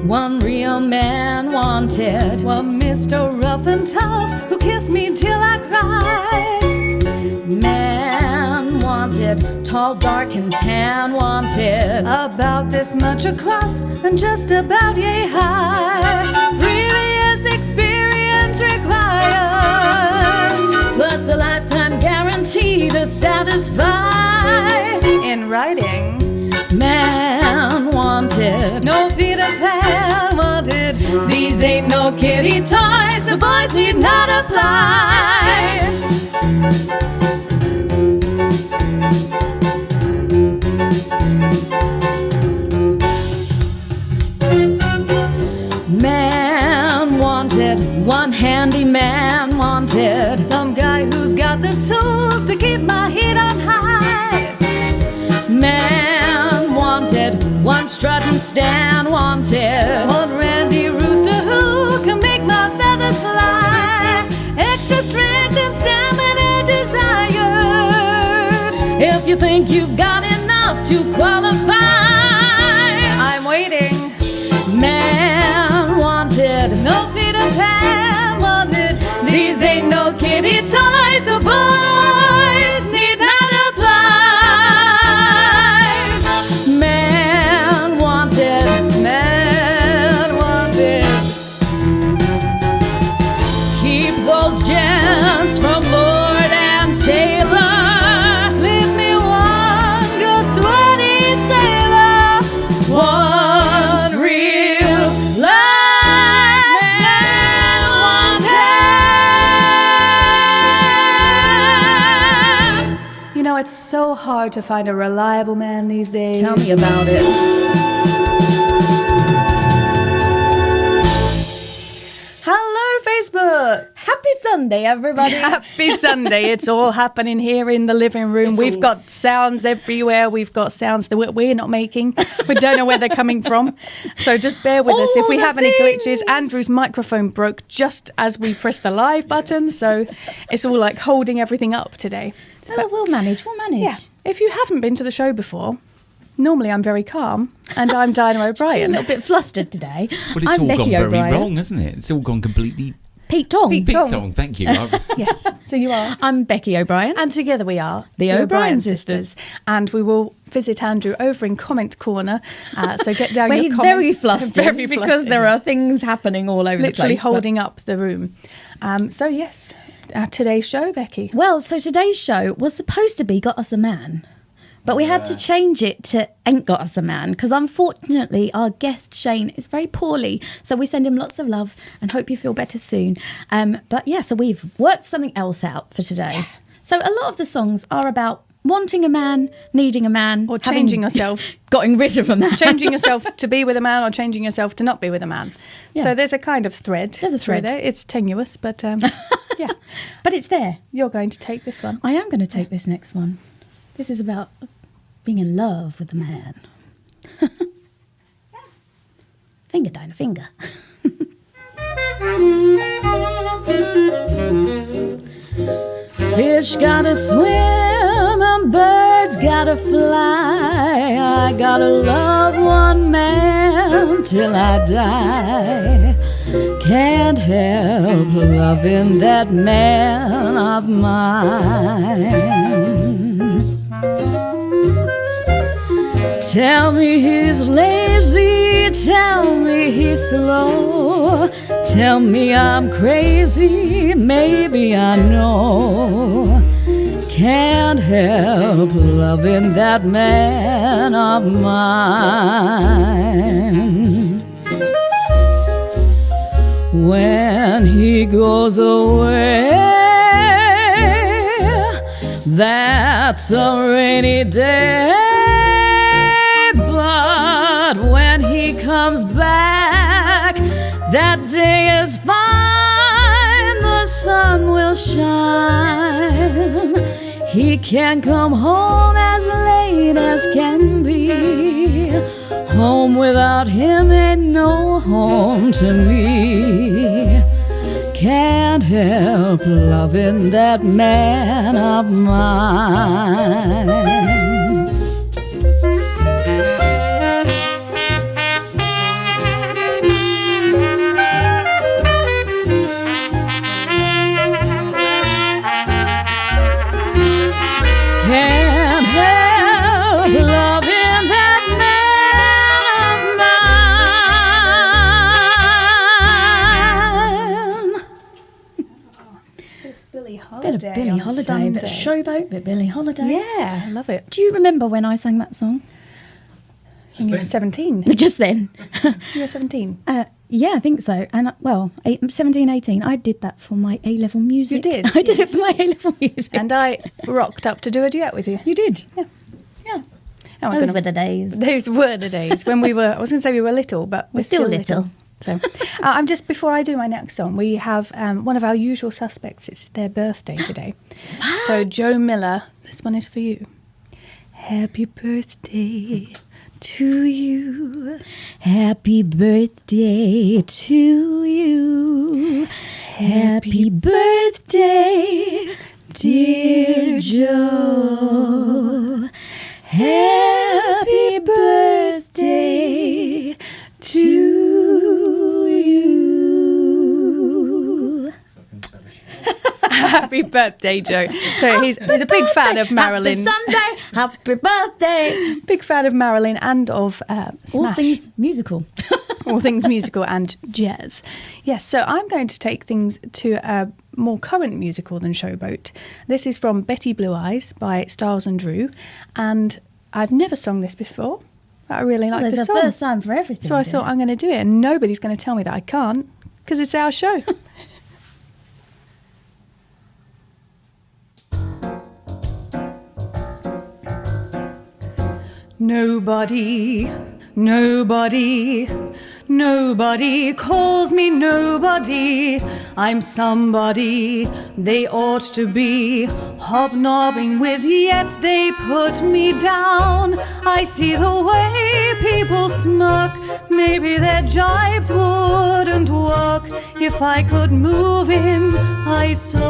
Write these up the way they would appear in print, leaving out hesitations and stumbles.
One real man wanted, one Mr. Rough and Tough who kissed me till I cried. Man wanted, tall, dark, and tan wanted, about this much across and just about yay high. Previous experience required, plus a lifetime guarantee to satisfy. in writing. Man wanted, No Peter Pan wanted. these ain't no kitty toys, the boys need not apply. Man wanted, one handy man wanted, Some guy who's got the tools to keep my heat on high. man wanted, one strut and stand wanted, One Randy Rooster who can make my feathers fly. Extra strength and stamina desired. if you think you've got enough to qualify. I'm waiting. Man wanted, No Peter Pan wanted. these ain't no kitty toys, the boys need not apply. Man wanted, Man wanted. keep those gents from Lord and Taylor. Slip me one good sweaty sailor. One real life man wanted. You know, it's so hard to find a reliable man these days. Tell me about it. Hello, Facebook. Happy Sunday, everybody. Happy Sunday. It's all happening here in the living room. We've got sounds everywhere. We've got sounds that we're not making. We don't know where they're coming from. So just bear with us. If All we the have any glitches, things. Andrew's microphone broke just as we pressed the live button. So it's all like holding everything up today. Oh, we'll manage. Yeah. If you haven't been to the show before, normally I'm very calm and I'm Dinah A O'Brien. little bit flustered today. Well, it's I'm all Becky gone very O'Brien. wrong, hasn't it? It's all gone completely Pete Tong. Pete big Tong. song. Thank you. Yes. So you are. I'm Becky O'Brien. And together we are The O'Brien sisters. And we will visit Andrew over in Comment Corner. So get down Where your he's comment. very flustered Very because flustered. there are things happening all over the Literally place. but- holding up the room. So yes, today's show, Becky. Well, so today's show was supposed to be Got Us a Man, but we had to change it to Ain't Got Us a Man because unfortunately our guest Shane is very poorly. So we send him lots of love and hope you feel better soon. But yeah, so we've worked something else out for today. So a lot of the songs are about wanting a man, needing a man, Or having changing yourself. getting rid of a man. Changing yourself to be with a man or changing yourself to not be with a man. Yeah. So there's a kind of thread. There's a through thread. there. It's tenuous, but yeah. But it's there. You're going to take this one. I am going to take this next one. This is about being in love with a man. Finger, Dinah, finger. Fish gotta swim and birds gotta fly. I gotta love one man till I die. Can't help loving that man of mine. Tell me he's lazy, tell me he's slow, tell me I'm crazy, maybe I know. Can't help loving that man of mine. When he goes away, that's a rainy day. But when he comes back, that day is fine. The sun will shine. He can come home as late as can be. Home without him ain't no home to me. Can't help loving that man of mine. Holiday, but Sunday. Showboat, but Billie Holiday. Yeah, I love it. Do you remember when I sang that song? You were 17. Just then. You were 17. Yeah, I think so. And 17, 18, I did that for my A-level music. You did? I did it for my A-level music. And I rocked up to do a duet with you. You did? Yeah. And Those were the days. Those were the days when we were, I was going to say we were little, but we're still little. So I'm just, before I do my next song, we have one of our usual suspects. It's their birthday today. So Joe Miller, this one is for you. Happy birthday to you. Happy birthday to you. Happy birthday, dear Joe. Happy birthday to you. Happy birthday, Joe. So he's a big fan of Marilyn. Happy Sunday, happy birthday. Big fan of Marilyn and of Smash. All things musical. All things musical and jazz. Yes, so I'm going to take things to a more current musical than Showboat. This is from Betty Blue Eyes by Stiles and Drew, and I've never sung this before. But I really like this There's song. a first time for everything. So I thought I'm going to do it, and nobody's going to tell me that I can't, because it's our show. Nobody, nobody, nobody calls me nobody. I'm somebody they ought to be hobnobbing with, yet they put me down. I see the way people smirk. Maybe their jibes wouldn't work if I could move in high circles.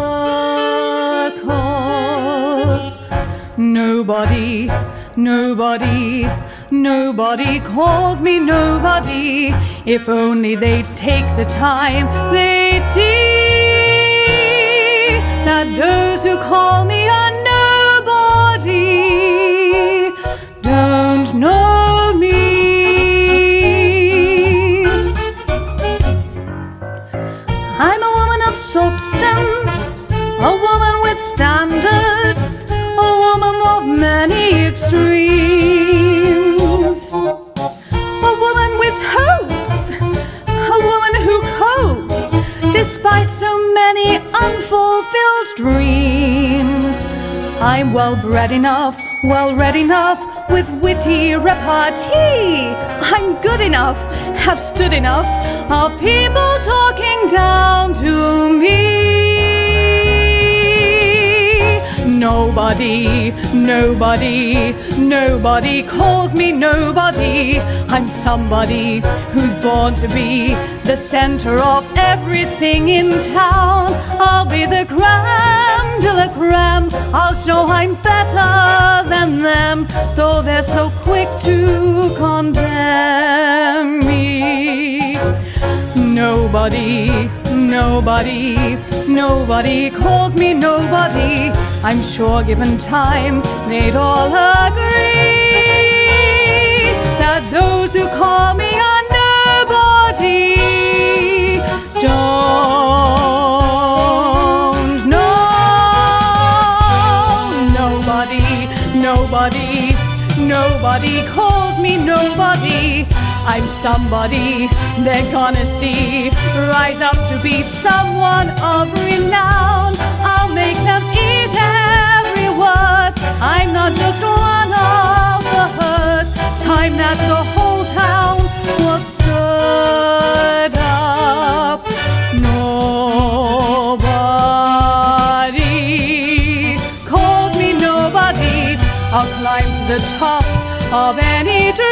Nobody, nobody, nobody calls me nobody. If only they'd take the time, they'd see that those who call me a nobody don't know me. I'm a woman of substance, a woman with standards, a woman of many extremes, a woman with hopes, a woman who copes despite so many unfulfilled dreams. I'm well bred enough, well read enough, with witty repartee. I'm good enough, have stood enough of people talking down to me. Nobody, nobody, nobody calls me nobody. I'm somebody who's born to be the center of everything in town. I'll be the creme de la creme. I'll show I'm better than them, though they're so quick to condemn me. Nobody, nobody, nobody calls me nobody. I'm sure given time they'd all agree that those who call me a nobody don't know. Nobody, nobody, nobody calls me nobody. I'm somebody they're gonna see rise up to be someone of renown. I'll make them eat every word. I'm not just one of the herd. Time that the whole town was stirred up. Nobody calls me nobody. I'll climb to the top of any tree.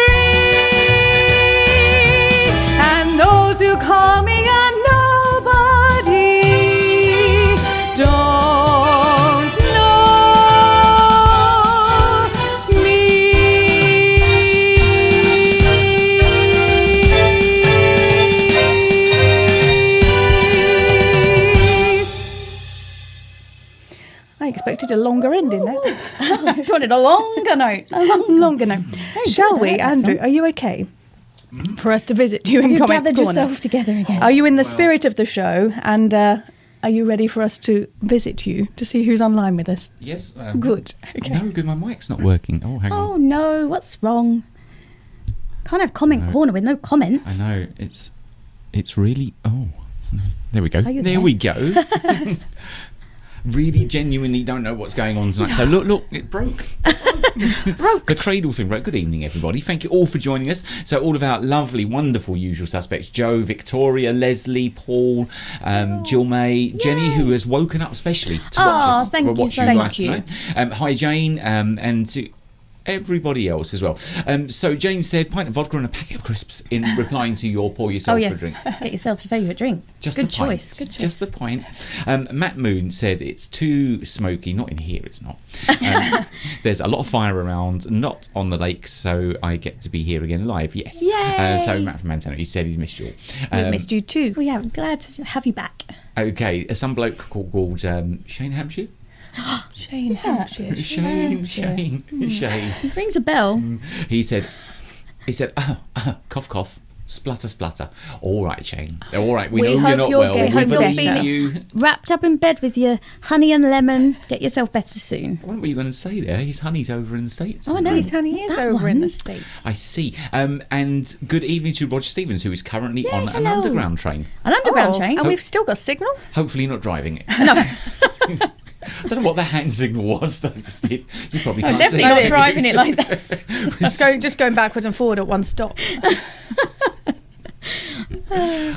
And those who call me a nobody don't know me. I expected a longer ending there. I just wanted a longer note. Longer note. Shall we, Andrew? Are you okay? For us to visit you in Have you Comic gathered Corner. yourself together again? Are you in the spirit of the show? And are Are you ready for us to visit you to see who's online with us? Yes. Good. Okay. No, because my mic's not working. Oh, hang on. Oh no, what's wrong? Can't have comment corner with no comments. I know. It's really... Oh, there we go. Are you There there? we go. Really genuinely don't know what's going on tonight. So look, it broke. Broke. The cradle thing broke. Good evening, everybody. Thank you all for joining us. So all of our lovely, wonderful usual suspects, Joe, Victoria, Leslie, Paul, Jill May, Jenny, who has woken up specially to watch us. thank you, watch thank guys you. tonight. Hi, Jane, and to everybody else as well. So Jane said, pint of vodka and a packet of crisps in replying to your pour yourself Oh a yes, drink. get yourself a favourite drink. Just Good the pint. choice. Good choice. Just the pint. Matt Moon said it's too smoky. Not in here, it's not. There's a lot of fire around, not on the lakes, so I get to be here again live. Yes. Yay! So Matt from Montana, he said he's missed you all. We missed you too. Well, yeah, I'm glad to have you back. Okay, some bloke called Shane Hampshire. Shane Hampshire. Shane. Rings a bell. He said, cough, cough. Splutter, splutter. All right, Shane. All right, we know hope you're not you're well. getting We believe better. you. Wrapped up in bed with your honey and lemon. Get yourself better soon. What were you going to say there? His honey's over in the States. Oh, I know. His honey is That over in the one. States. I see. And good evening to Roger Stevens, who is currently on an hello. underground train. An underground train. And we've still got signal? Hopefully not driving it. No, I don't know what the hand signal was that I just did. You probably can't definitely see not it. driving it like that. Just going backwards and forward at one stop.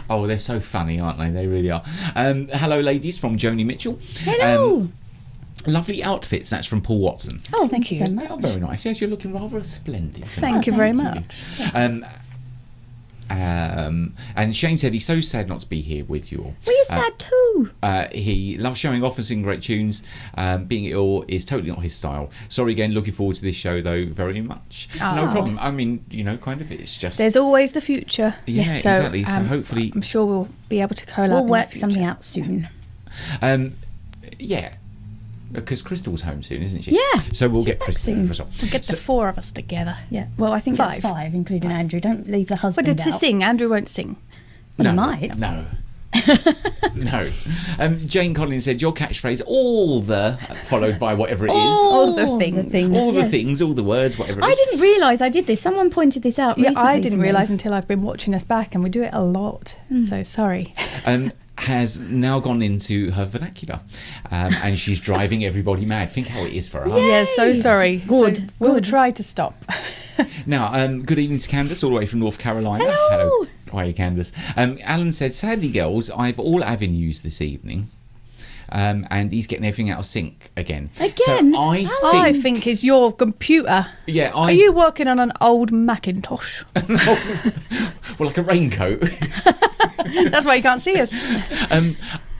Oh, they're so funny, aren't they? They really are. Hello, ladies, from Joni Mitchell. Hello. Lovely outfits. That's from Paul Watson. Oh, thank you so They much. are very nice. Yes, you're looking rather splendid. Thank you very much. And Shane said he's so sad not to be here with you all. We're sad too. He loves showing off and singing great tunes. Being ill is totally not his style. Sorry again, looking forward to this show though very much. No problem. I mean, kind of it's just... There's always the future. Yeah, exactly. So hopefully... I'm sure we'll be able to collab. We'll in the work future. something out soon. Yeah. Because Crystal's home soon, isn't she? Yeah, So we'll she's get back Crystal soon. for as well. We'll get the four of us together. Yeah. Well, I think Five. it's 5, including Andrew. Don't leave the But husband to out. sing, Andrew won't sing. Well, he might. No. No. Jane Collins said, your catchphrase, all the, followed by whatever it is. All the things. All the yes. things, all the words, whatever it I is. didn't realise I did this. Someone pointed this out Yeah, recently I didn't to me. realise until I've been watching us back, and we do it a lot. So sorry. Has now gone into her vernacular, and she's driving everybody mad. Think how it is for her. Yeah, so sorry. Good, So we'll good. try to stop. Now, good evening to Candace, all the way from North Carolina. Hello. How are you, Candace? Alan said, sadly, girls, I've all avenues this evening. And he's getting everything out of sync again. Again? So I I think... think is your computer. Yeah, Are you working on an old Macintosh? Well, like a raincoat. That's why you can't see us.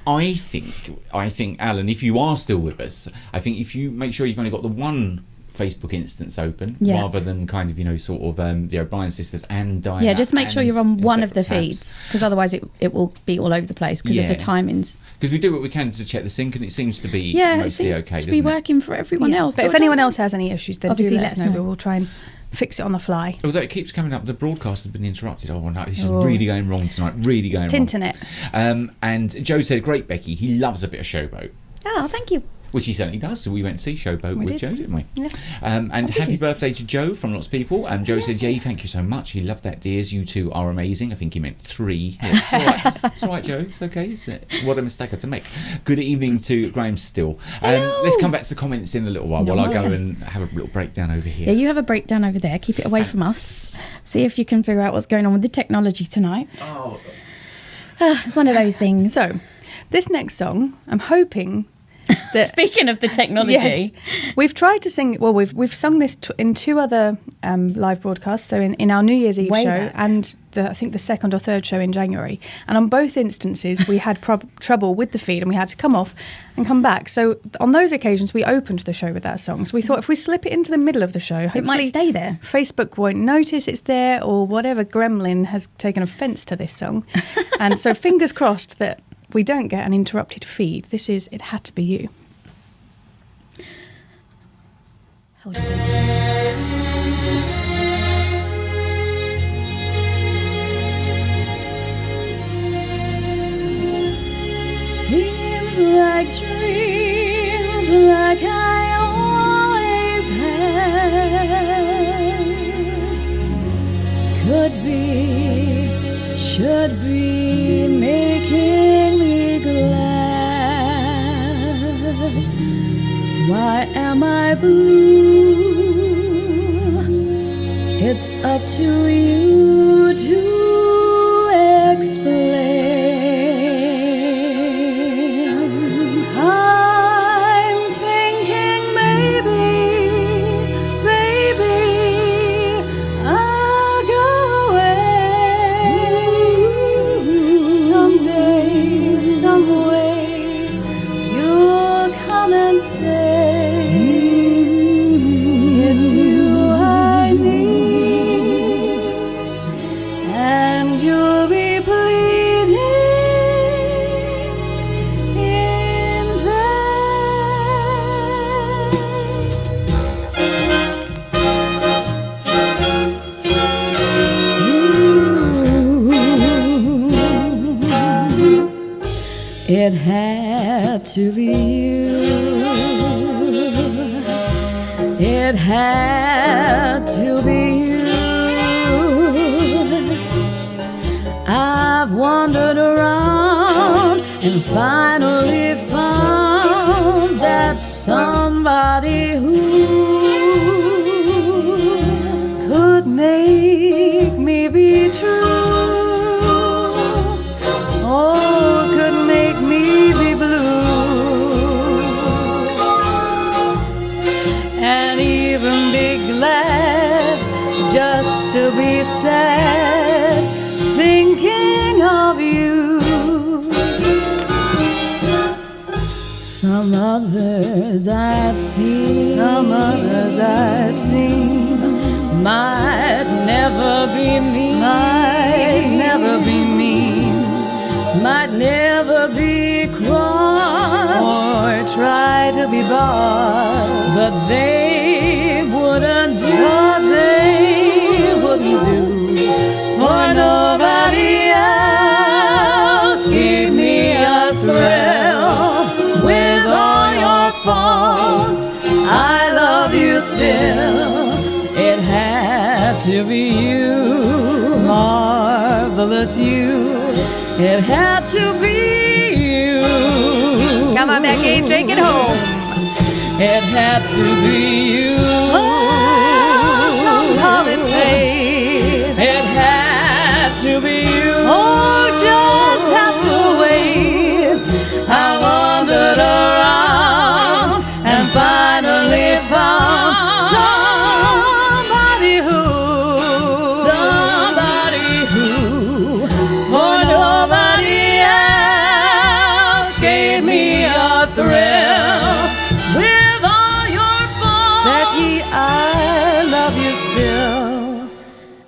I think, Alan, if you are still with us, I think if you make sure you've only got the one Facebook instance open, Yeah. rather than kind of, sort of the O'Brien sisters and Diana. Yeah, just make sure and you're on in one of the separate feeds, because otherwise it will be all over the place because of Yeah. the timings. Because we do what we can to check the sync, and it seems to be Yeah, it mostly seems okay, to doesn't be it? working for everyone else. But so if I don't anyone know. else has any issues, then Obviously do let let us us know. know. We'll try and fix it on the fly. Although it keeps coming up, the broadcast has been interrupted. Oh no, this is Oh. really going wrong tonight. Really going wrong. Tinternet. And Joe said, "Great, Becky. He loves a bit of Showboat." Oh, thank you. Which he certainly does. So we went to see Showboat We with did. Joe, didn't we? Yeah. And happy you? birthday to Joe from lots of people. And Joe said, "Yay, thank you so much. He loved that, dears. You two are amazing." I think he meant 3. Yeah, it's all right. It's all right, Joe. It's okay. What a mistake to make. Good evening to Graham Still. Let's come back to the comments in a little while while I go Nice. and have a little breakdown over here. Yeah, you have a breakdown over there. Keep it away from us. See if you can figure out what's going on with the technology tonight. Oh. It's one of those things. So, this next song, I'm hoping that Speaking of the technology, Yes. We've tried to sing. Well, we've sung this in 2 other live broadcasts. So in our New Year's Eve Way show back. and I think the 2nd or 3rd show in January. And on both instances, we had trouble with the feed, and we had to come off and come back. So on those occasions, we opened the show with that song. So we thought if we slip it into the middle of the show, it might hopefully stay there. Facebook won't notice it's there, or whatever gremlin has taken offence to this song. And so fingers crossed that we don't get an interrupted feed. This is It Had to Be You. Hold your breath. See should be making me glad. Why am I blue? It's up to you to explain. I'm thinking maybe, baby, I'll go away someday, some way. You'll come and say it's you I need, and you'll be pleading in vain. It had to be you. It had to be you. I've wandered around and finally found that somebody who could make me be true. Oh, could make me be blue, and even be glad just to be sad, thinking of you. Some others I've seen, might never be mean, might never be cross, or try to be boss, but they wouldn't do, for nobody else gave me a thrill. With all your faults, I love you still. It had to be you, marvelous you. It had to be you. Come on, Becky, take it home. It had to be you. Oh, some call it fate. It had to be you. Oh, just have to wait. I wandered around and finally found somebody who, for nobody else gave me a thrill. With all your faults, Becky, I love you still.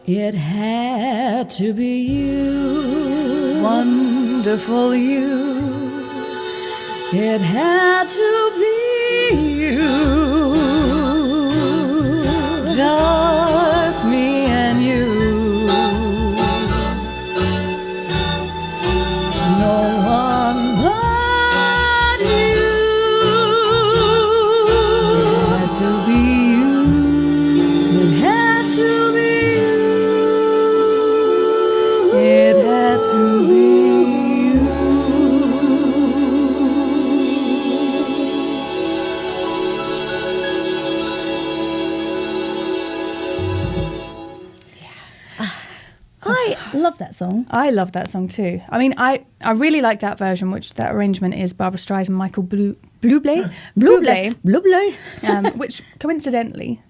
It had to be you, wonderful you. It had to be you, just me and you. No one but you. It had to be you. It had to be you. It had to be you. I love that song. I love that song too. I mean, I really like that version, which that arrangement is Barbara Streisand, Michael Bublé, which coincidentally,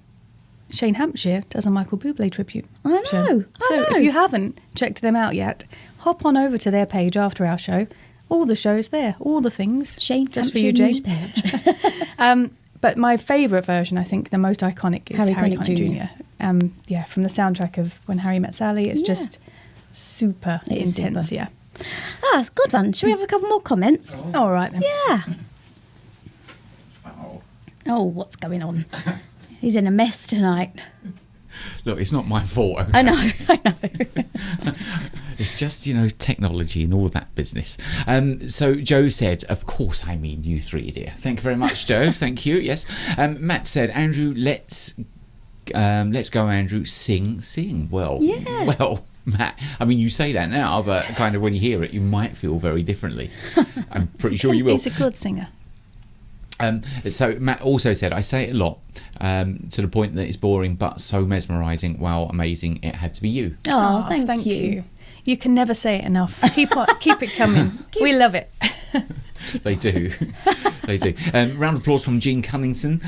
Shane Hampshire does a Michael Bublé tribute. I know. show. So if you haven't checked them out yet, hop on over to their page after our show. All the shows there, all the things. Shane just Hampshire for you, Jane. news page. But my favourite version, I think, the most iconic, is Harry Connick Jr. Yeah, from the soundtrack of When Harry Met Sally. It's just super intense. Super. Yeah. Ah, it's a good one. Shall we have a couple more comments? All right then. Yeah. Oh, what's going on? He's in a mess tonight. Look, it's not my fault. Okay? I know. It's just, technology and all that business. So Joe said, of course I mean you three, dear. Thank you very much, Joe. Thank you. Yes. Matt said, Andrew, let's go, Andrew. Sing. Well. Yeah. Well. Matt, I mean, you say that now, but kind of when you hear it, you might feel very differently. I'm pretty sure you will. He's a good singer. So Matt also said, I say it a lot, to the point that it's boring, but so mesmerising. Wow, amazing. It had to be you. Oh, thank you. You can never say it enough. Keep it coming. We love it. They do. They do. Round of applause from Jean Cunningston.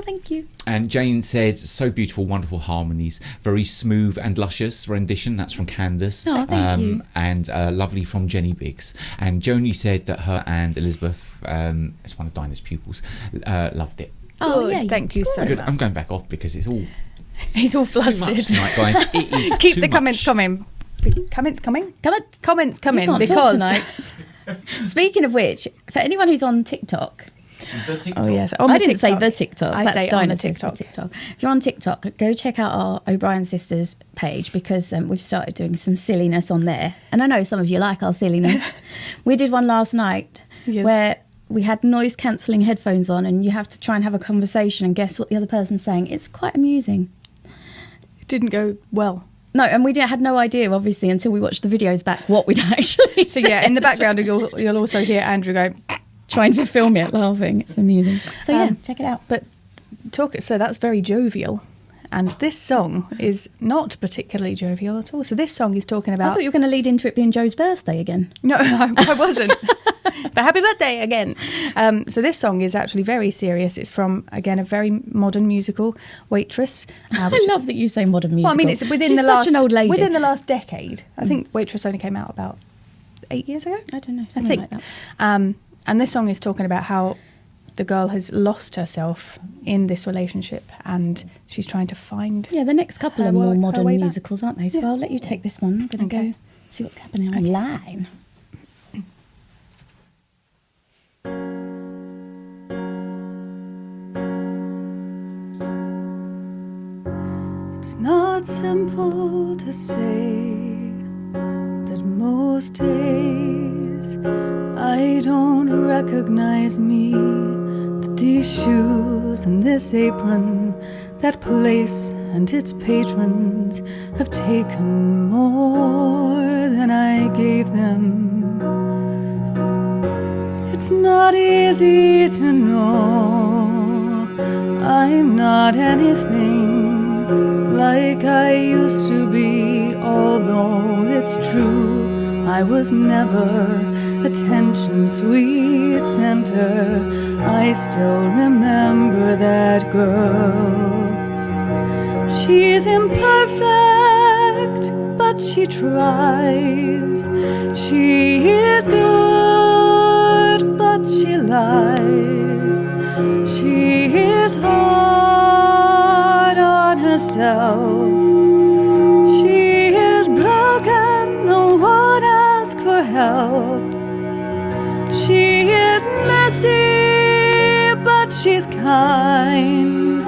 Thank you. And Jane said, so beautiful, wonderful harmonies. Very smooth and luscious rendition. That's from Candace. Oh, thank you. And lovely from Jenny Biggs. And Joni said that her and Elizabeth, as one of Dinah's pupils, loved it. Oh, Good. yeah. Thank you so Good. much. I'm going back off because it's all He's all too flustered. much tonight, guys. It is Keep too the comments much. coming. Comments coming? Come on. Comments coming You can't talk because tonight. Speaking of which, for anyone who's on TikTok, The TikTok. oh yes, I didn't say the TikTok. I That's say on the Dinah says TikTok. If you're on TikTok, go check out our O'Brien Sisters page because we've started doing some silliness on there. And I know some of you like our silliness. We did one last night where we had noise cancelling headphones on and you have to try and have a conversation and guess what the other person's saying. It's quite amusing. It didn't go well. No, and we had no idea, obviously, until we watched the videos back what we'd actually So said. yeah, in the background you'll also hear Andrew go. Trying to film it, laughing. It's amusing. So yeah, check it out. But so that's very jovial. And this song is not particularly jovial at all. So this song is talking I about... thought you were going to lead into it being Joe's birthday again. No, I wasn't. But happy birthday again. So this song is actually very serious. It's from, again, a very modern musical, Waitress. I love that you say modern musical. Well, I mean, it's within She's the such last... an old lady. Within the last decade. I think Waitress only came out about 8 years ago. I don't know, I something think. like that. And this song is talking about how the girl has lost herself in this relationship and she's trying to find... Yeah, the next couple Her are more way- her modern way back. musicals, aren't they? So Yeah. I'll let you take this one. I'm going to Okay. go see what's happening online. It's not simple to say that most days I don't recognize me, that these shoes and this apron, that place and its patrons have taken more than I gave them. It's not easy to know I'm not anything like I used to be, although it's true I was never attention's sweet center. I still remember that girl. She's imperfect, but she tries. She is good, but she lies. She is hard on herself. She is broken, no one asks for help. She is messy, but she's kind.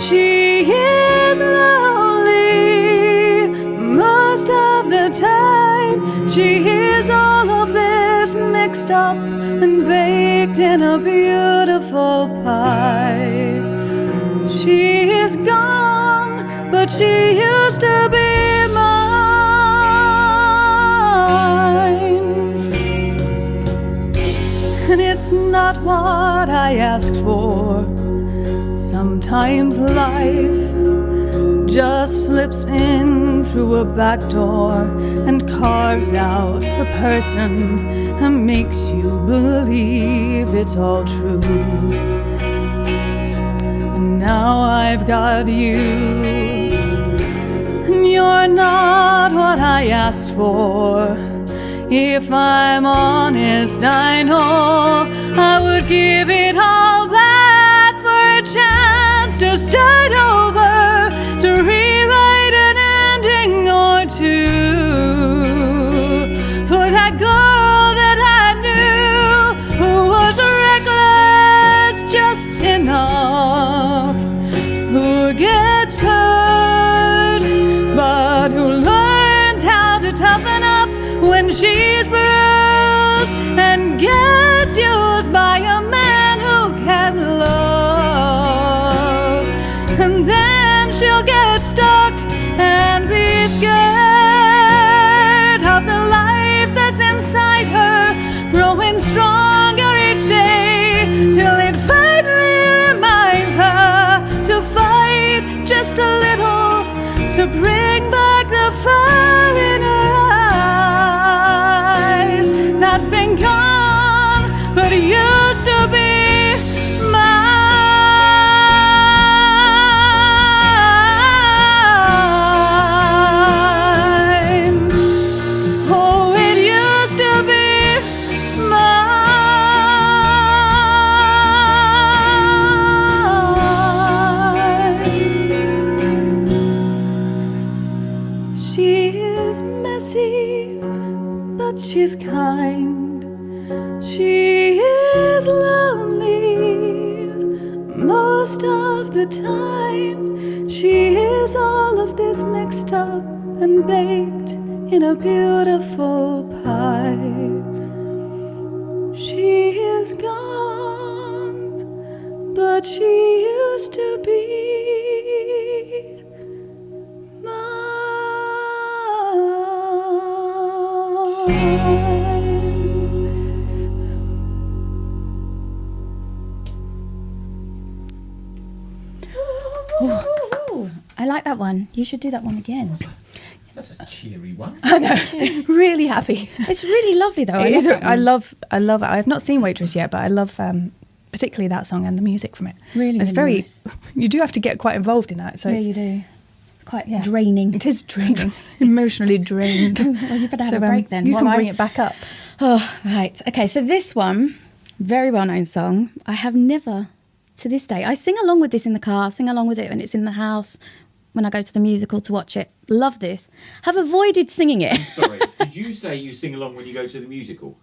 She is lonely most of the time. She is all of this mixed up and baked in a beautiful pie. She is gone, but she used to be mine. And it's not what I asked for. Sometimes life just slips in through a back door and carves out a person and makes you believe it's all true. And now I've got you, and you're not what I asked for. If I'm honest, I know I would give it all back for a chance to start over, to rewrite an ending or two. For that girl that I knew, who was reckless just enough, who gets hurt, but who learns how to toughen up when she's bruised and gets used by a man who can love. And then she'll get stuck and be scared bring back the fire in her eyes that's been gone, but used to be mine. Oh, it used to be mine. She is messy, but she's kind. She is lonely most of the time. She is all of this mixed up and baked in a beautiful pie. She is gone, but she used to be Ooh, I like that one. You should do that one again. That's a cheery one. I know. Really happy. It's really lovely though. It is, that one. I love it. I have not seen Waitress yet, but I love particularly that song and the music from it. Really, it's really very. nice. You do have to get quite involved in that. So Yeah, it's, you do. It's quite draining. It is draining, emotionally drained. Well, you better have a break then. You while can I- bring it back up. Oh, right. Okay, so this one, very well-known song. I have never, to this day, I sing along with this in the car, sing along with it when it's in the house, when I go to the musical to watch it. Love this. Have avoided singing it. Sorry, did you say you sing along when you go to the musical?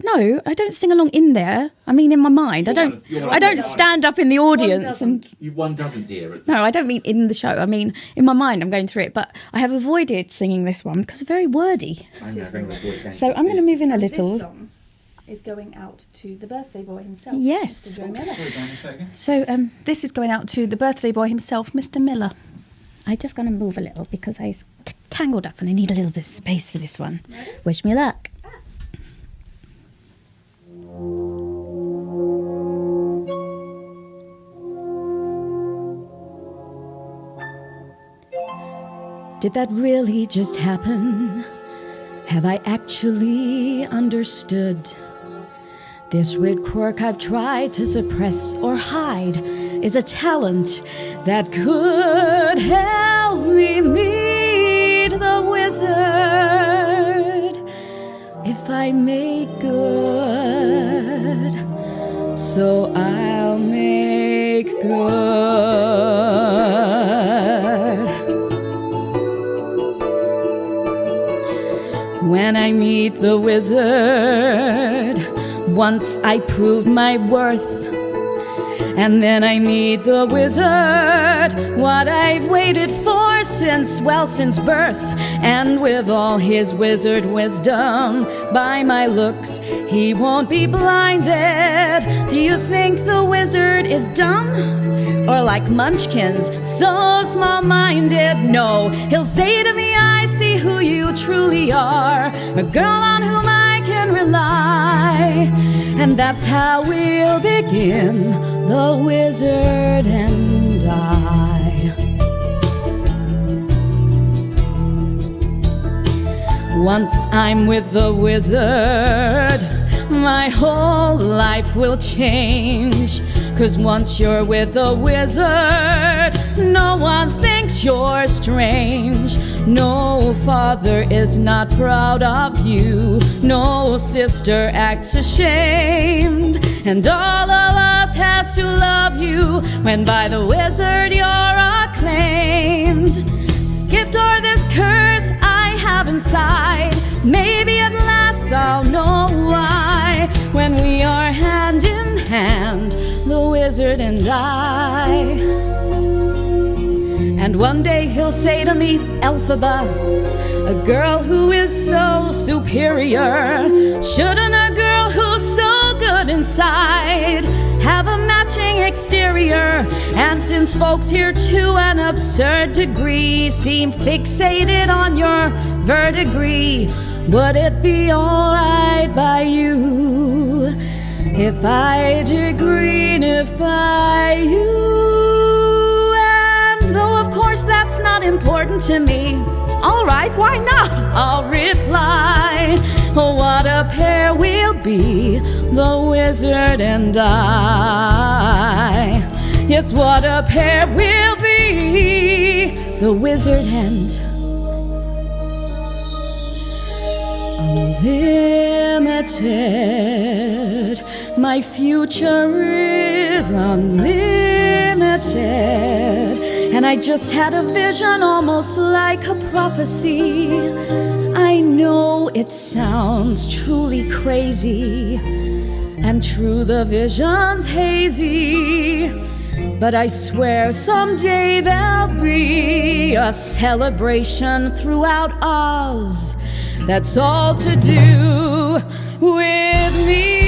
No, I don't sing along in there. I mean, in my mind. I don't stand up in the audience and... One doesn't, dear. No, I don't mean in the show. I mean, in my mind, I'm going through it. But I have avoided singing this one because it's very wordy. So I'm going to move in a little. This song is going out to the birthday boy himself. Yes. Mr. Joe Miller. So This is going out to the birthday boy himself, Mr. Miller. I'm just going to move a little because I was tangled up and I need a little bit of space for this one. Wish me luck. Did that really just happen? Have I actually understood? This weird quirk I've tried to suppress or hide is a talent that could help me meet the wizard if I make good. So I'll make good. When I meet the wizard, once I prove my worth, and then I meet the wizard, what I've waited for since birth. And with all his wizard wisdom, by my looks, he won't be blinded. Do you think the wizard is dumb? Or like Munchkins, so small-minded? No, he'll say to me, I see who you truly are, a girl on whom I can rely. And that's how we'll begin, the wizard and I. Once I'm with the wizard, my whole life will change. 'Cause once you're with the wizard, no one thinks you're strange. No father is not proud of you. No sister acts ashamed. And all of us has to love you when by the wizard you're acclaimed. Gift or this curse I have inside, maybe at last I'll know why. When we are hand in hand, the wizard and I. And one day he'll say to me, Elphaba, a girl who is so superior, shouldn't a girl who's so good inside have a matching exterior? And since folks here to an absurd degree seem fixated on your verdigris, would it be alright by you if I degreenify you? And though of course that's not important to me. All right, why not? I'll reply. Oh, what a pair we'll be, the wizard and I. Yes, what a pair we'll be, the wizard and unlimited. My future is unlimited. And I just had a vision, almost like a prophecy. I know it sounds truly crazy, and true, the vision's hazy. But I swear someday there'll be a celebration throughout Oz. That's all to do with me.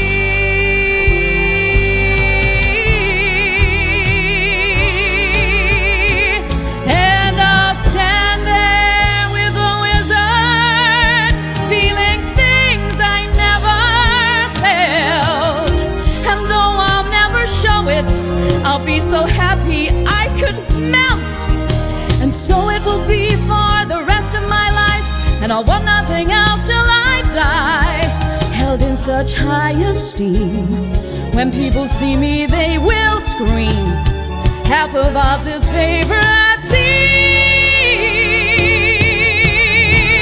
And I'll stand there with the wizard, feeling things I never felt. And though I'll never show it, I'll be so happy I could melt. And so it will be for the rest of my life, and I'll want nothing else till I die. Held in such high esteem, when people see me they will scream. Half of Oz's favorite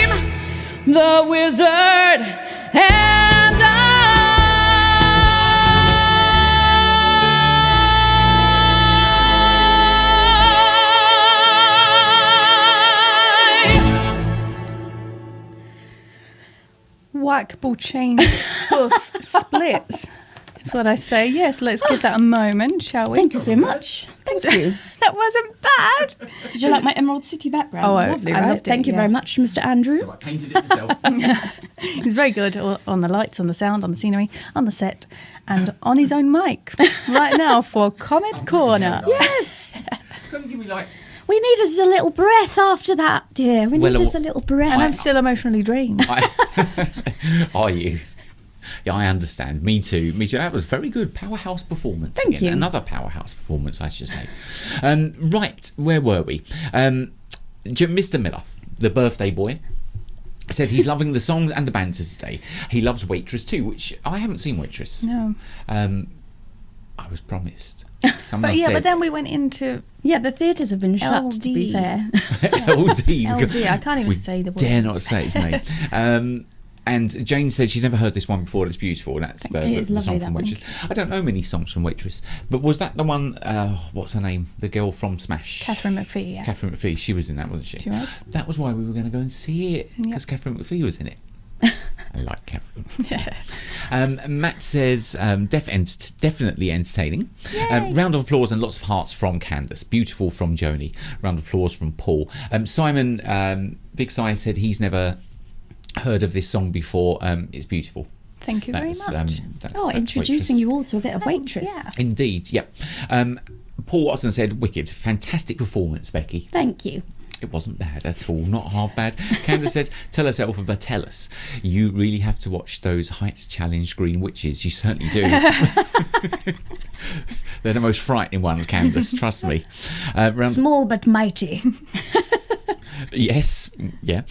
team, the wizard and I. Whack, ball, chain, hoof, splits. That's what I say. Yes, let's give that a moment, shall we? Thank you so much. Thank you. That wasn't bad. Did you like my Emerald City background? Oh, Lovely, I right? loved it, Thank you yeah. very much, Mr. Andrew. So I painted it myself. He's very good on the lights, on the sound, on the scenery, on the set, and on his own mic. Right now for Comment Corner. Yes. Come give me like. We need us a little breath after that, dear. We Well, need us a little breath. And I'm still emotionally drained. Are you? Yeah, I understand. Me too. Me too. That was very good. Powerhouse performance. Thank again. you. Another powerhouse performance, I should say. Right, where were we? Mr. Miller, the birthday boy, said he's loving the songs and the banter today. He loves Waitress too, which I haven't seen Waitress. No. I was promised. Someone But yeah, said, but then we went into Yeah, the theatres have been shut, to be LD. fair. LD. LD. I can't even We say the word. dare not say its name. And Jane said she's never heard this one before. It's beautiful. That's It is the lovely, song that from one. Waitress. I don't know many songs from Waitress, but was that the one? What's her name? The girl from Smash. Catherine McPhee, yeah. Catherine McPhee. She was in that, wasn't she? She was. That was why we were going to go and see it, because Catherine McPhee was in it. I like Catherine. Matt says definitely entertaining. Round of applause and lots of hearts from Candace. Beautiful from Joni. Round of applause from Paul. Simon Big Si said he's never heard of this song before. It's beautiful. Thank you very much. That's Introducing Waitress. you all to a bit of Waitress. Yeah. Indeed, yep. Paul Watson said, wicked. Fantastic performance, Becky. Thank you. It wasn't bad at all, not half bad. Candace said, tell us, Elphaba, tell us. You really have to watch those Heights Challenge Green Witches. You certainly do. They're the most frightening ones, Candace, trust me. Small but mighty. Yes, yeah.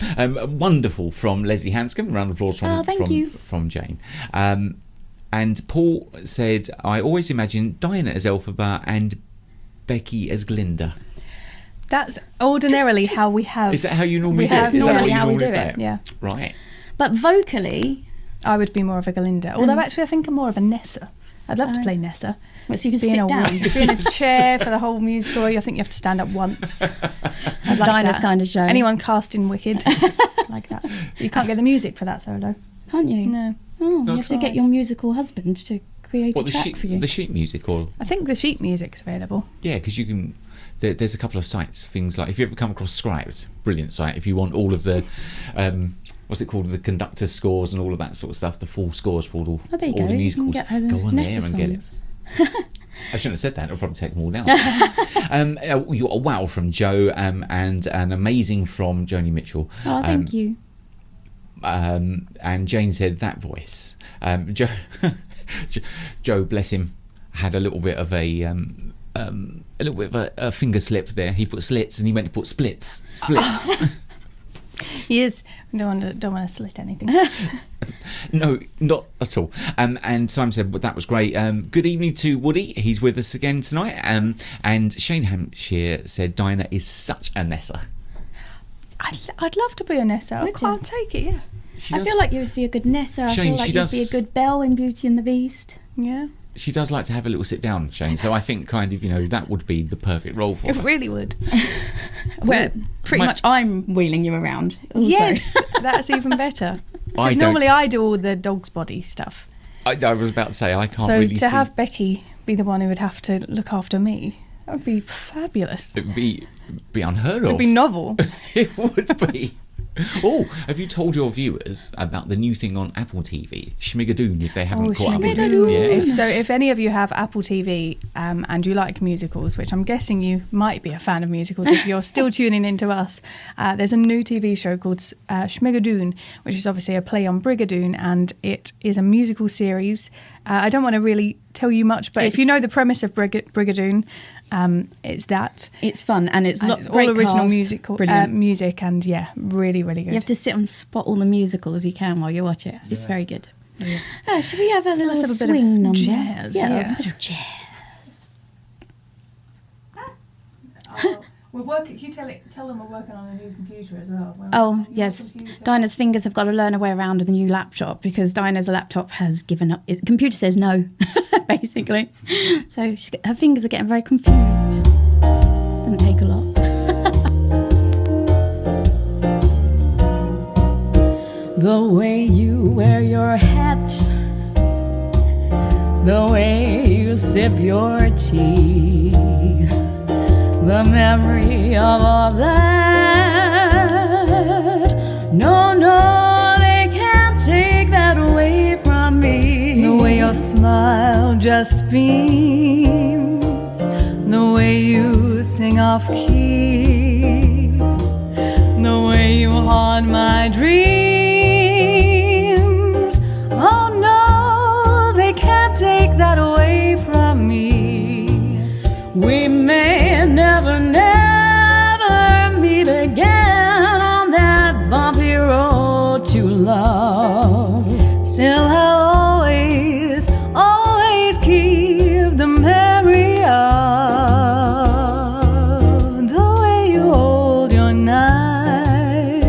Wonderful from Leslie Hanscom. Round of applause thank you. from Jane. And Paul said, I always imagine Diana as Elphaba and Becky as Glinda. That's ordinarily how we have. Is that how you normally do it? That's Is that normally you how we normally do play it. Yeah. Right. But vocally, I would be more of a Galinda. Although actually I think I'm more of a Nessa. I'd love to play Nessa. so you can Be in sit a down. be in a chair for the whole musical. I think you have to stand up once. I'd like Dinah's that. kind of show. Anyone cast in Wicked like that. You can't get the music for that solo. Can't you? No. Oh, No, you have to right. get your musical husband to create What, a track for you. the sheet music? Or I think the sheet music's available. yeah, because you can. There's a couple of sites, things like, if you ever come across Scribed, brilliant site. If you want all of the, what's it called, the conductor scores and all of that sort of stuff, the full scores for all Oh, there you the go. You musicals, can get go on Nessa there and get it. songs. I shouldn't have said that. It'll probably take them all down. You got a wow from Joe and an amazing from Joni Mitchell. Oh, thank you. And Jane said that voice. Joe, bless him, had a little bit of a a little bit of a finger slip there. He put slits and he meant to put splits. He is. Don't want to slit anything. No, not at all. And Simon said, "But that was great." Good evening to Woody. He's with us again tonight. And Shane Hampshire said, "Dinah is such a Nessa." I'd love to be a Nessa. I can't take it. Yeah. I feel like you would be a good Nessa. I feel like you'd be a good Belle in Beauty and the Beast. Yeah. She does like to have a little sit down, Shane. So I think kind of, that would be the perfect role for her. It really would. Where pretty much I'm wheeling you around. Also. Yes, that's even better. Because normally I do all the dog's body stuff. I was about to say, I can't really see. So to have Becky be the one who would have to look after me, that would be fabulous. It would be unheard of. It would be novel. It would be. Oh, have you told your viewers about the new thing on Apple TV, Schmigadoon, if they haven't caught up with it? Yeah. If any of you have Apple TV and you like musicals, which I'm guessing you might be a fan of musicals if you're still tuning into us, there's a new TV show called Schmigadoon, which is obviously a play on Brigadoon, and it is a musical series. I don't want to really tell you much, but if you know the premise of Brigadoon, it's that. It's fun, and it's all original music, and really, really good. You have to sit and spot all the musicals you can while you watch it. It's very good. Yeah. Should we have a little swing number? Jazz. Yeah. A bit of jazz. We're working. Can you tell them we're working on a new computer as well? Oh yes, Dinah's fingers have got to learn a way around the new laptop because Dinah's laptop has given up. The computer says no, basically. So her fingers are getting very confused. Doesn't take a lot. The way you wear your hat, the way you sip your tea, the memory of all that. No, they can't take that away from me. The way your smile just beams, the way you sing off key, the way you haunt my dreams. Oh no, they can't take that away from me. We may never meet again on that bumpy road to love. Still I'll always keep the memory of the way you hold your knife,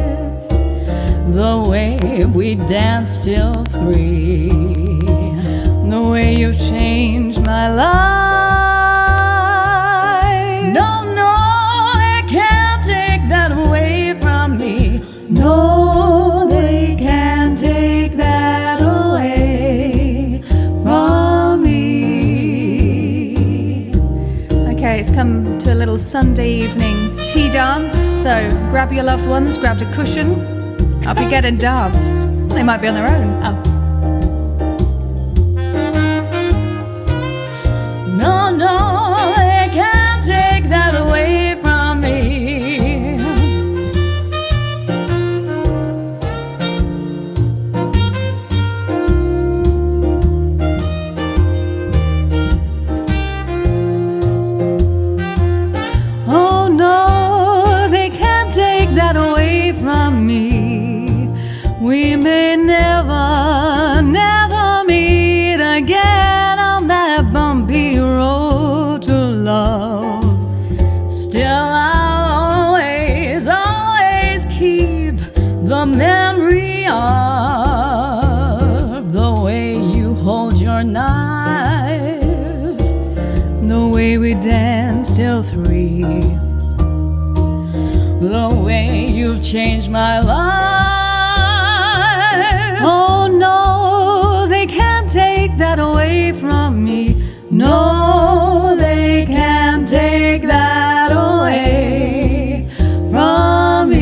the way we danced till 3, the way you've changed my life. No, they can't take that away from me. Okay, it's come to a little Sunday evening tea dance. So grab your loved ones, grab a cushion, up you get and dance. They might be on their own. Oh. No, they can't take that away from me. We may never meet again on that bumpy road to love. Still I'll always keep the memory of the way you hold your knife, the way we danced till 3, the way you've changed my life. Oh no, they can't take that away from me. No, they can't take that away from me.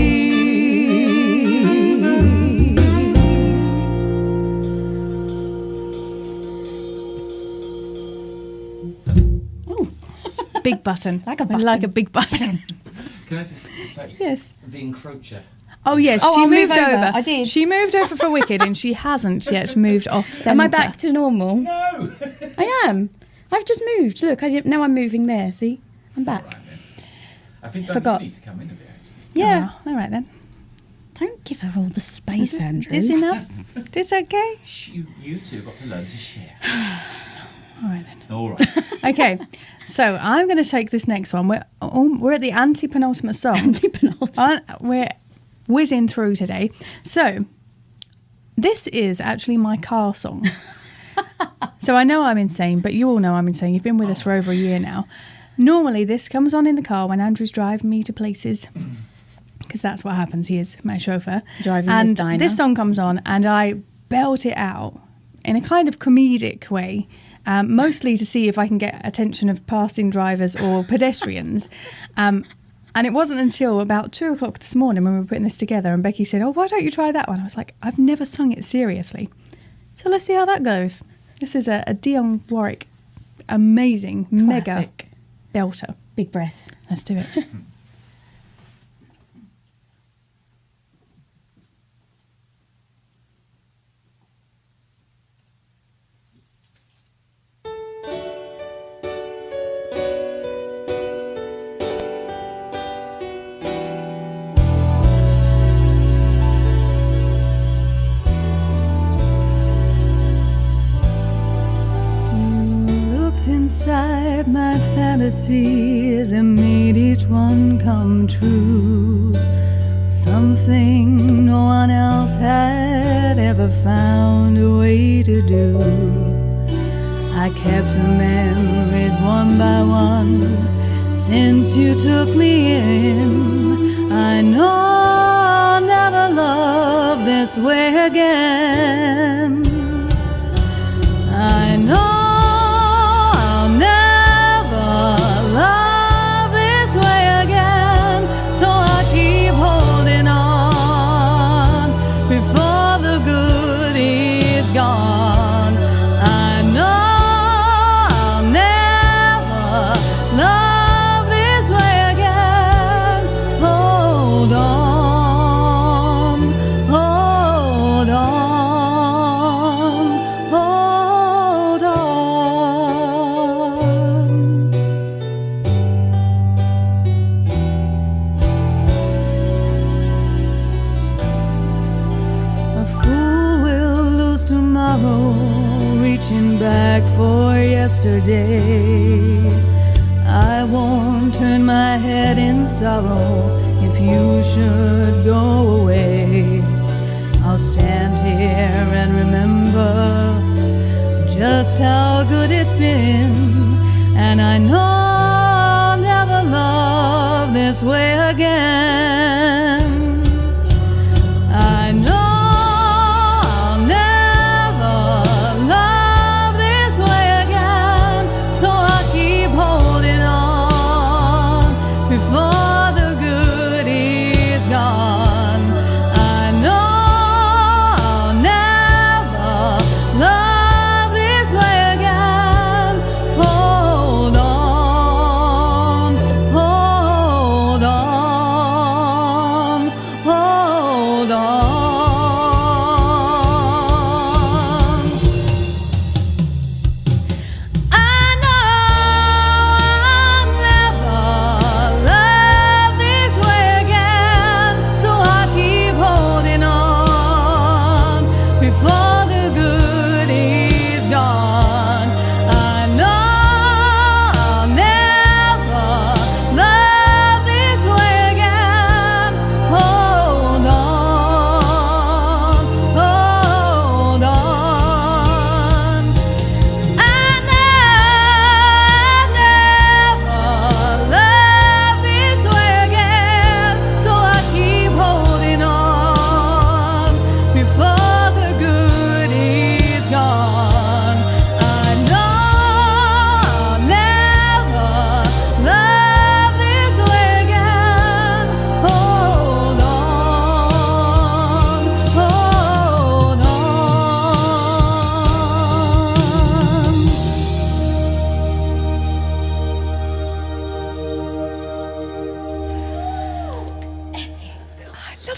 Oh, big button. Like a button. Like a big button. Can I just say, yes, the encroacher? Oh yes, she moved over. I did. She moved over for Wicked, and she hasn't yet moved off centre. Am I back to normal? No. I am. I've just moved. Look, now I'm moving there. See? I'm back. All right, then. I think Forgot. you need to come in a bit, actually. Yeah. All right then. Don't give her all the space, Andrew. This enough? This okay? Shh, you two got to learn to share. All right then. All right. Okay, so I'm going to take this next one. We're at the anti-penultimate song. Anti-penultimate. We're whizzing through today. So this is actually my car song. So I know I'm insane, but you all know I'm insane. You've been with us for over a year now. Normally this comes on in the car when Andrew's driving me to places. Because that's what happens. He is my chauffeur. Driving and his diner. This song comes on and I belt it out in a kind of comedic way, mostly to see if I can get attention of passing drivers or pedestrians. And it wasn't until about 2 o'clock this morning when we were putting this together and Becky said, "Oh, why don't you try that one?" I was like, I've never sung it seriously. So let's see how that goes. This is a Dionne Warwick amazing, mega Classic. belter. Big breath. Let's do it. Inside my fantasies and made each one come true. Something no one else had ever found a way to do. I kept the memories one by one since you took me in. I know I'll never love this way again. I know back for yesterday. I won't turn my head in sorrow if you should go away. I'll stand here and remember just how good it's been. And I know I'll never love this way again. I know hold on.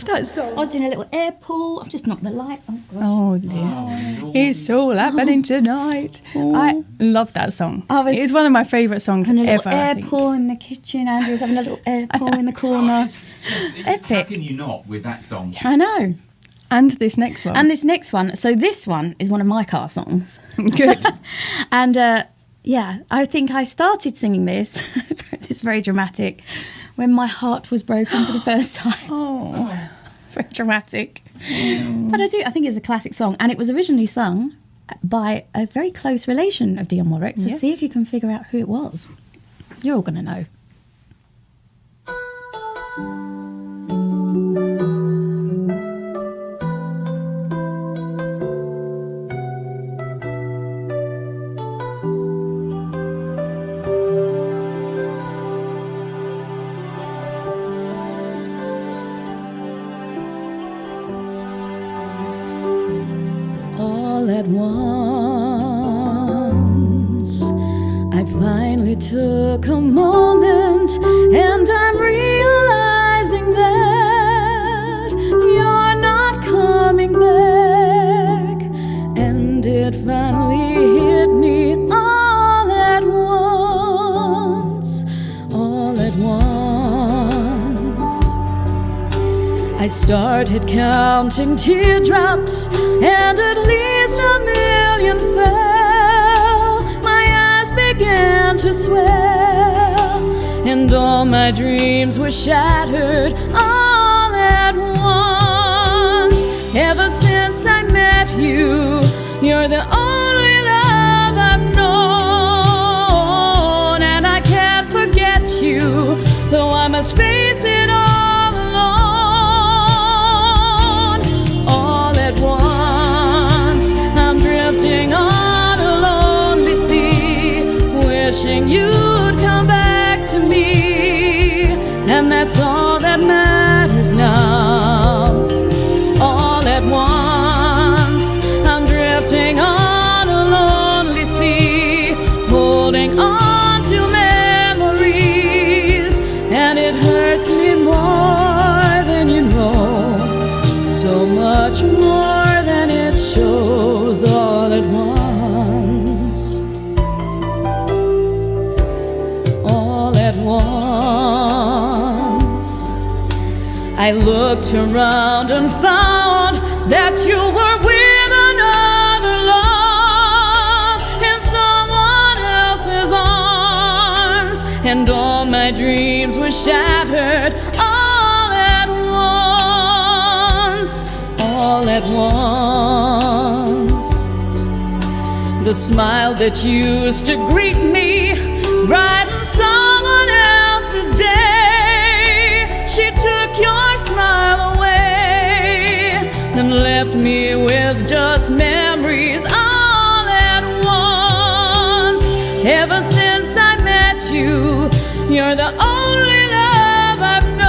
love that song. I was doing a little air pull. I've just knocked the light. Oh, gosh. Oh dear. It's all happening tonight. I love that song. It's one of my favourite songs having a ever. little air pull in the kitchen. Andrew's having a little air pull in the corner. It's epic. How can you not with that song? I know. And this next one. And this next one. So this one is one of my car songs. Good. And I think I started singing this. It's very dramatic. When my heart was broken for the first time. Oh, very dramatic. But I think it's a classic song. And it was originally sung by a very close relation of Dionne Warwick. So see if you can figure out who it was. You're all going to know. All at once, I finally took a moment, and I'm realizing that you're not coming back. And it finally hit me all at once, all at once. I started counting teardrops, and at least a million fell. My eyes began to swell, and all my dreams were shattered all at once. Ever since I met you, you're the only love I've known, and I can't forget you, though I must face it all. Wishing you'd come back to me, and that's all that matters now. All at once, I'm drifting on a lonely sea, holding on to memories, and it hurts me more than you know, so much more than it shows. All at once, I looked around and found that you were with another love in someone else's arms, and all my dreams were shattered all at once, all at once. The smile that used to greet me brightened someone else's day. She took your smile away and left me with just memories all at once. Ever since I met you, you're the only love I've known,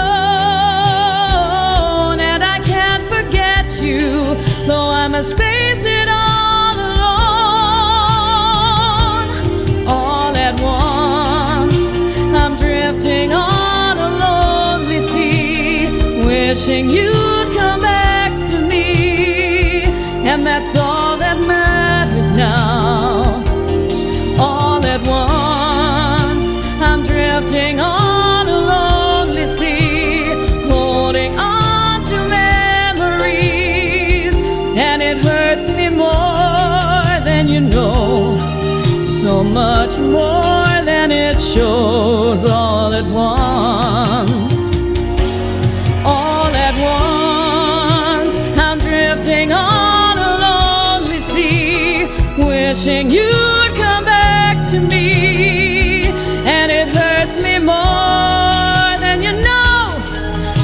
and I can't forget you, though I must face it all alone. All at once, I'm drifting on a lonely sea, wishing you'd come back to me, and that's all that matters now. All at once, I'm drifting on a lonely sea, holding on to memories, and it hurts me more than you know, so much more than it shows. All at once, all at once, I'm drifting on a lonely sea, wishing you'd come back to me, and it hurts me more than you know,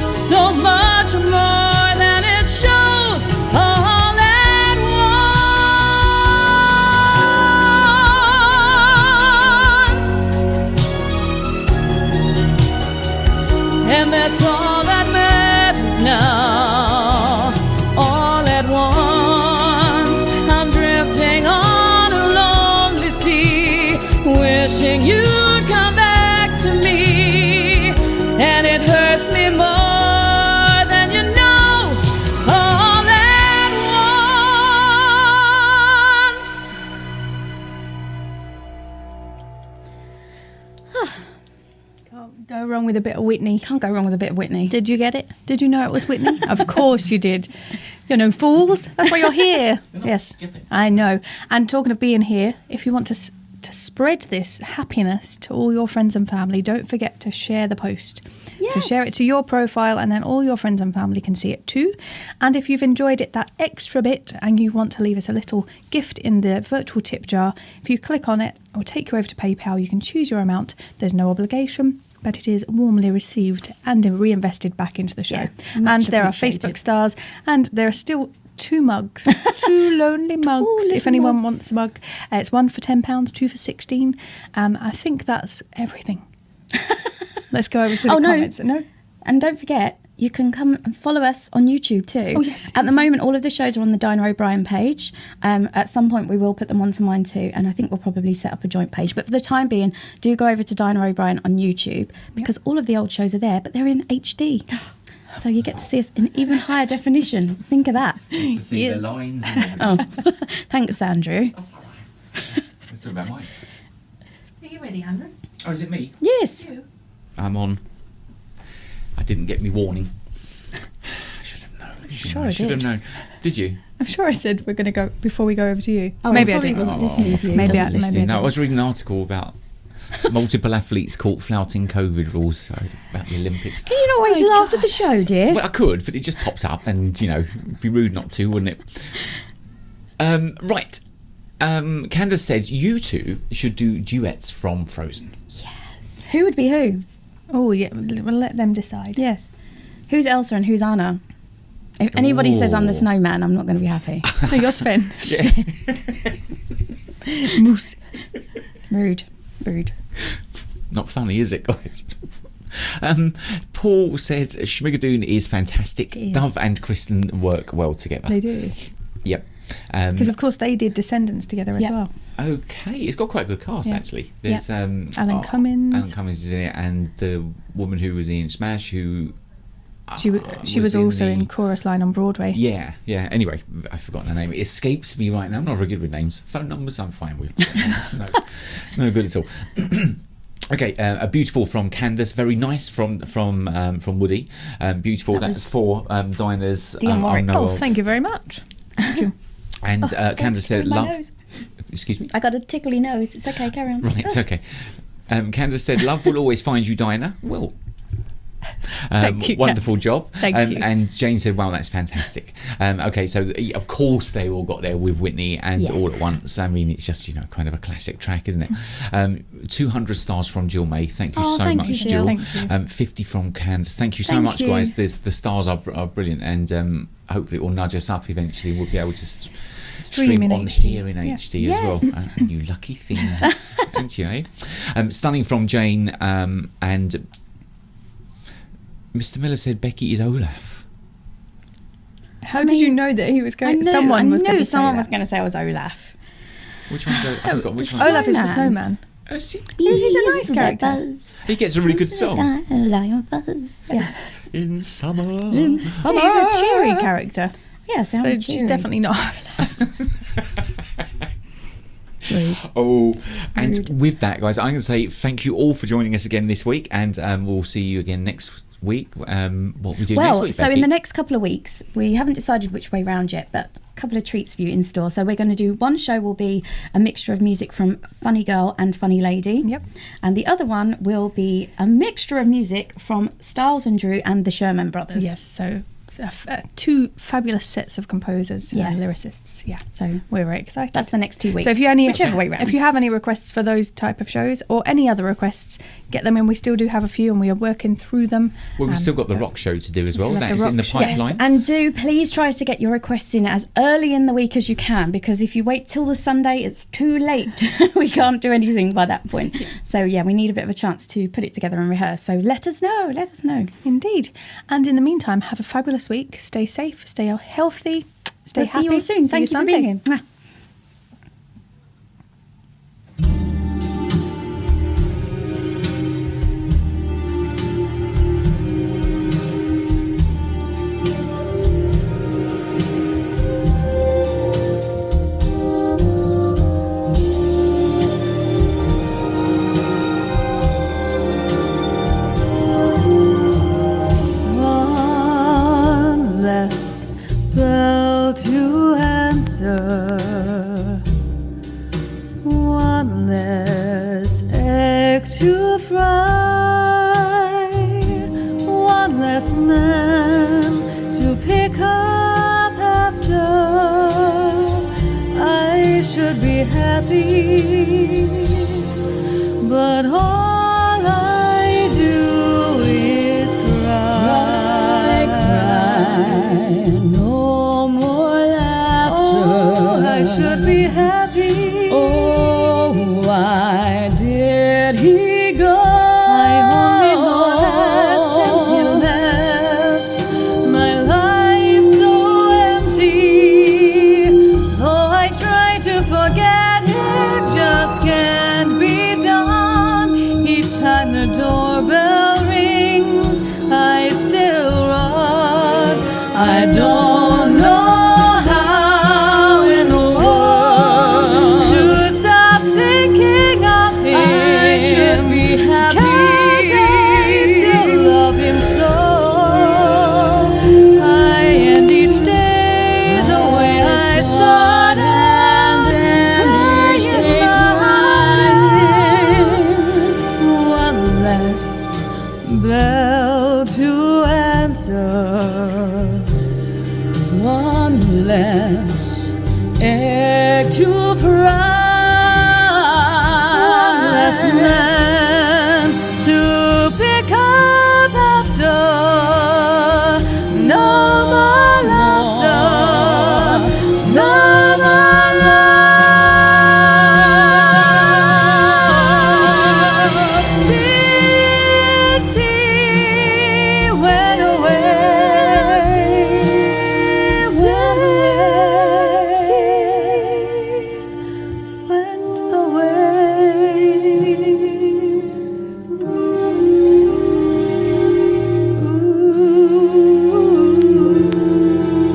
so much more than it shows. All at once, and that's all that matters now. All at once, I'm drifting on a lonely sea, wishing you'd come back to me, and it hurts me more than you know, Go wrong with a bit of Whitney. Can't go wrong with a bit of Whitney. Did you get it? Did you know it was Whitney? Of course you did. You're no fools. That's why you're here. Yes, stupid. I know. And talking of being here, if you want to spread this happiness to all your friends and family, don't forget to share the post. Yes. So share it to your profile, and then all your friends and family can see it too. And if you've enjoyed it that extra bit and you want to leave us a little gift in the virtual tip jar, if you click on it, it will take you over to PayPal. You can choose your amount. There's no obligation, but it is warmly received and reinvested back into the show. Yeah, and much there are appreciated. Facebook stars, and there are still 2 mugs, 2 lonely mugs. little If anyone mugs. wants a mug, it's 1 for £10, 2 for 16. I think that's everything. Let's go over to the comments. No, And don't forget, you can come and follow us on YouTube too. Oh, yes. At the moment, all of the shows are on the Dinah O'Brien page. At some point, we will put them onto mine too, and I think we'll probably set up a joint page. But for the time being, do go over to Dinah O'Brien on YouTube, because all of the old shows are there, but they're in HD. So you get to see us in even higher definition. Think of that. To see the lines. And Oh, thanks, Andrew. That's all right. Let's talk about mine. are you ready, Andrew? Oh, is it me? Yes. I'm on. I didn't get me warning. I should have known. Sure I should have did. known. Did you? I'm sure I said we're going to go before we go over to you. Oh, maybe I I probably didn't. wasn't listening to you. Maybe Doesn't I- listen. maybe I No, I didn't. was reading an article about multiple athletes caught flouting COVID rules, so about the Olympics. Can you not wait till after the show, dear? Well, I could, but it just popped up, and it'd be rude not to, wouldn't it? Right. Candace said you two should do duets from Frozen. Who would be who? Oh, yeah, we'll let them decide. Yes. Who's Elsa and who's Anna? If anybody says I'm the Ooh. snowman, I'm not going to be happy. No, you're Sven. Moose. Rude. Not funny, is it, guys? Paul said Schmigadoon is fantastic. It is. Dove and Kristen work well together. They do. Yep. Because, of course, they did Descendants together as Yeah. well. Okay, it's got quite a good cast Yeah. actually. There's Alan Cummins. Alan Cummins is in it, and the woman who was in Smash, who She was also the- in Chorus Line on Broadway. Yeah. Anyway, I've forgotten her name. It escapes me right now. I'm not very good with names. Phone numbers, I'm fine with. Names, no good at all. Okay, a beautiful from Candace. Very nice from Woody. Beautiful. That That's was for Dinah's. Dion Warwick. Oh, thank you very much. Thank you. And Candace said, my "Love." nose. Excuse me. I got a tickly nose. It's okay, carry on. Right, it's okay. Candace said, "Love will always find you, Dinah." Will. Thank you, Wonderful Candace. job. Thank you. And Jane said, "Wow, that's fantastic." Okay, so of course they all got there with Whitney and Yeah. All at Once. I mean, it's just kind of a classic track, isn't it? 200 stars from Jill May. Thank you Oh, so thank much, you, Jill. Jill. Thank you. 50 from Candace. Thank you so Thank much, you. guys. The stars are brilliant, and hopefully it will nudge us up eventually. We'll be able to stream in on HD. here in Yeah. HD Yes. as well. You lucky things, aren't you? Eh? Stunning from Jane, and Mr. Miller said Becky is Olaf. How did you know that he was going? Someone was going to say someone that. was going to say I was Olaf. Which one's I forgot which one. Olaf is the Snowman. snowman. See, He's a nice character. he gets a really good song. Yeah. In summer. He's a cheery character. Yeah, So sounds she's definitely not rude. Oh, and with that, guys, I'm going to say thank you all for joining us again this week, and we'll see you again next week. What we do next Well, week, so Becky? in the next couple of weeks, we haven't decided which way round yet, but a couple of treats for you in store. So we're going to do one show will be a mixture of music from Funny Girl and Funny Lady. Yep. And the other one will be a mixture of music from Styles and Drew and the Sherman Brothers. Yes, so two fabulous sets of composers and Yes. lyricists. Yeah, So we're very excited. that's the next 2 weeks. So whichever way round. if you have any requests for those type of shows or any other requests, get them in. We still do have a few, and we are working through them. Well, we've still got the rock show to do as well. still have That the is in the rock show. pipeline. Yes, and do please try to get your requests in as early in the week as you can, because if you wait till the Sunday, it's too late. We can't do anything by that point. So yeah, we need a bit of a chance to put it together and rehearse. So let us know. Indeed. And in the meantime, have a fabulous week. Stay safe, stay healthy, stay We'll happy. see you all soon. See Thank you for Sunday. being here. Mwah. I don't know how in the world to stop thinking of him. I should be happy, 'cause I still love him so. I end each day the way I started, crying about one less bell to answer, one less egg to fry, one less man to pick up after, no more laughter, no more love. Since he went away, went away.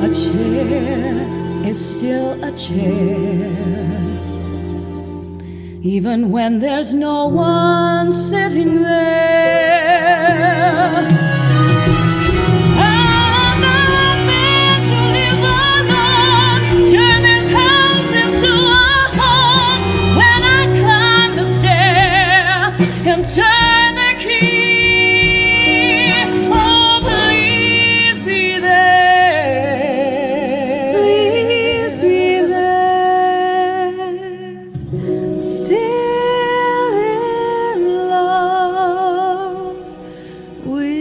A chair is still a chair, even when there's no one sitting there. I'm not meant to live alone, turn this house into a home. When I climb the stair and turn the key, oh, please be there. Please be there. Still in love with